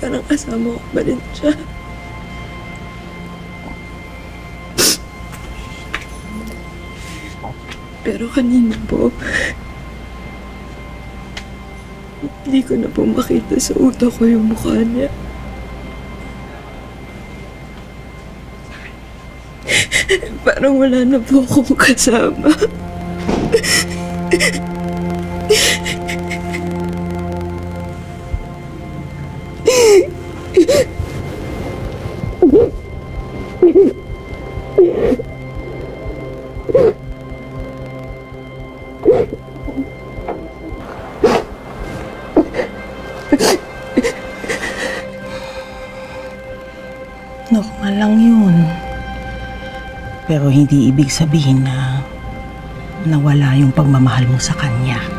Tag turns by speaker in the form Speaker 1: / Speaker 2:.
Speaker 1: parang kasama ko pa rin siya. Pero kanina po, hindi ko na po makita sa utak ko yung mukha niya. Parang wala na po akong kasama.
Speaker 2: Normal lang yun. Pero hindi ibig sabihin na nawala yung pagmamahal mo sa kanya.